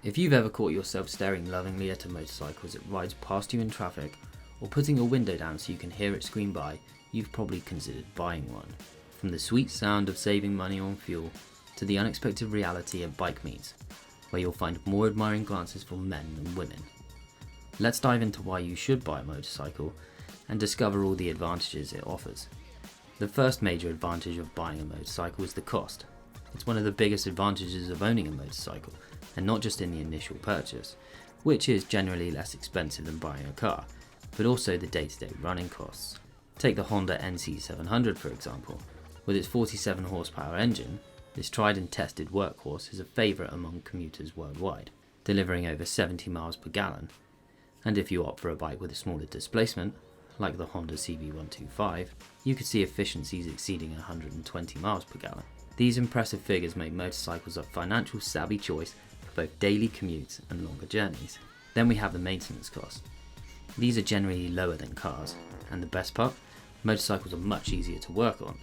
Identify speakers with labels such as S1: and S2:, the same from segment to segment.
S1: If you've ever caught yourself staring lovingly at a motorcycle as it rides past you in traffic, or putting your window down so you can hear it scream by, you've probably considered buying one. From the sweet sound of saving money on fuel, to the unexpected reality at bike meets, where you'll find more admiring glances from men than women. Let's dive into why you should buy a motorcycle and discover all the advantages it offers. The first major advantage of buying a motorcycle is the cost. It's one of the biggest advantages of owning a motorcycle, and not just in the initial purchase, which is generally less expensive than buying a car, but also the day-to-day running costs. Take the Honda NC700 for example. With its 47 horsepower engine, this tried and tested workhorse is a favourite among commuters worldwide, delivering over 70 miles per gallon. And if you opt for a bike with a smaller displacement, like the Honda CB125, you could see efficiencies exceeding 120 miles per gallon. These impressive figures make motorcycles a financial savvy choice for both daily commutes and longer journeys. Then we have the maintenance cost. These are generally lower than cars, and the best part, motorcycles are much easier to work on.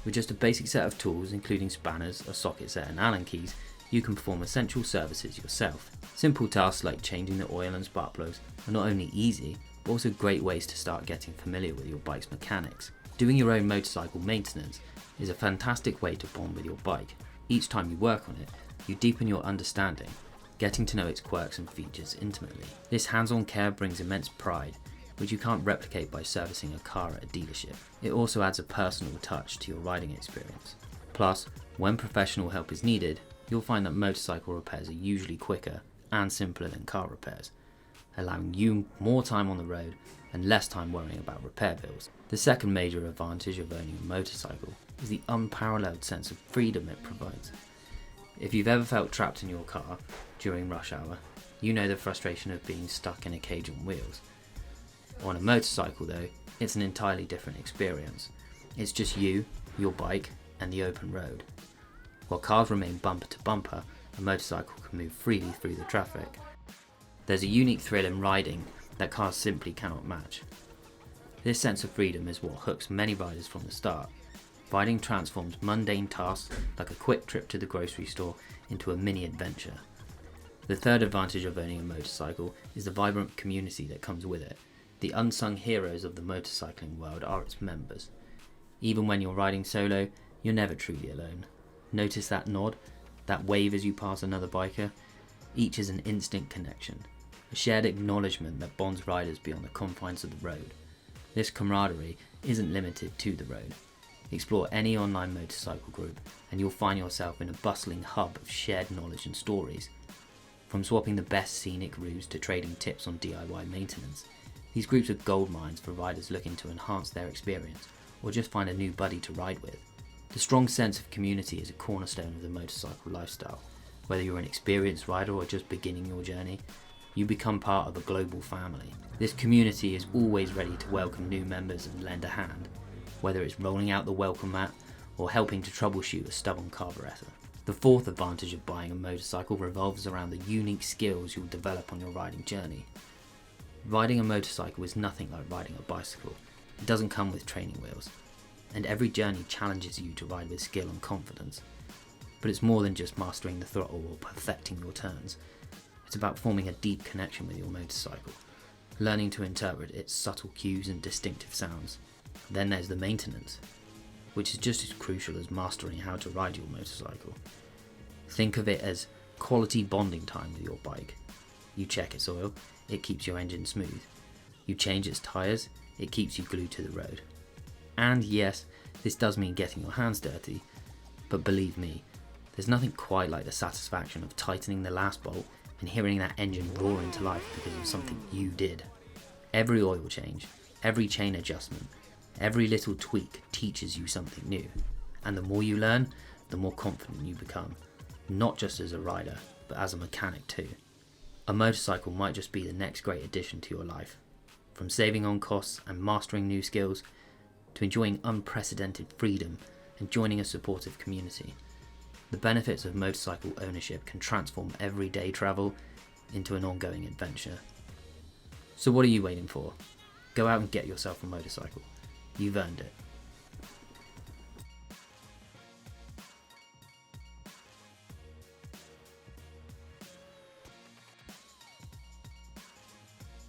S1: With just a basic set of tools, including spanners, a socket set and Allen keys, you can perform essential services yourself. Simple tasks like changing the oil and spark plugs are not only easy, but also great ways to start getting familiar with your bike's mechanics. Doing your own motorcycle maintenance is a fantastic way to bond with your bike. Each time you work on it, you deepen your understanding, getting to know its quirks and features intimately. This hands-on care brings immense pride, which you can't replicate by servicing a car at a dealership. It also adds a personal touch to your riding experience. Plus, when professional help is needed, you'll find that motorcycle repairs are usually quicker and simpler than car repairs, allowing you more time on the road and less time worrying about repair bills. The second major advantage of owning a motorcycle is the unparalleled sense of freedom it provides. If you've ever felt trapped in your car during rush hour, you know the frustration of being stuck in a cage on wheels. On a motorcycle though, it's an entirely different experience. It's just you, your bike, and the open road. While cars remain bumper to bumper, a motorcycle can move freely through the traffic. There's a unique thrill in riding that cars simply cannot match. This sense of freedom is what hooks many riders from the start. Riding transforms mundane tasks like a quick trip to the grocery store into a mini adventure. The third advantage of owning a motorcycle is the vibrant community that comes with it. The unsung heroes of the motorcycling world are its members. Even when you're riding solo, you're never truly alone. Notice that nod, that wave as you pass another biker? Each is an instant connection, a shared acknowledgement that bonds riders beyond the confines of the road. This camaraderie isn't limited to the road. Explore any online motorcycle group and you'll find yourself in a bustling hub of shared knowledge and stories. From swapping the best scenic routes to trading tips on DIY maintenance, these groups are gold mines for riders looking to enhance their experience or just find a new buddy to ride with. The strong sense of community is a cornerstone of the motorcycle lifestyle. Whether you're an experienced rider or just beginning your journey, you become part of a global family. This community is always ready to welcome new members and lend a hand, whether it's rolling out the welcome mat or helping to troubleshoot a stubborn carburetor. The fourth advantage of buying a motorcycle revolves around the unique skills you'll develop on your riding journey. Riding a motorcycle is nothing like riding a bicycle. It doesn't come with training wheels, and every journey challenges you to ride with skill and confidence. But it's more than just mastering the throttle or perfecting your turns. It's about forming a deep connection with your motorcycle, learning to interpret its subtle cues and distinctive sounds. Then there's the maintenance, which is just as crucial as mastering how to ride your motorcycle. Think of it as quality bonding time with your bike. You check its oil, it keeps your engine smooth. You change its tyres, it keeps you glued to the road. And yes, this does mean getting your hands dirty, but believe me, there's nothing quite like the satisfaction of tightening the last bolt and hearing that engine roar into life because of something you did. Every oil change, every chain adjustment, every little tweak teaches you something new. And the more you learn, the more confident you become, not just as a rider, but as a mechanic too. A motorcycle might just be the next great addition to your life. From saving on costs and mastering new skills, to enjoying unprecedented freedom and joining a supportive community. The benefits of motorcycle ownership can transform everyday travel into an ongoing adventure. So what are you waiting for? Go out and get yourself a motorcycle. You've earned it.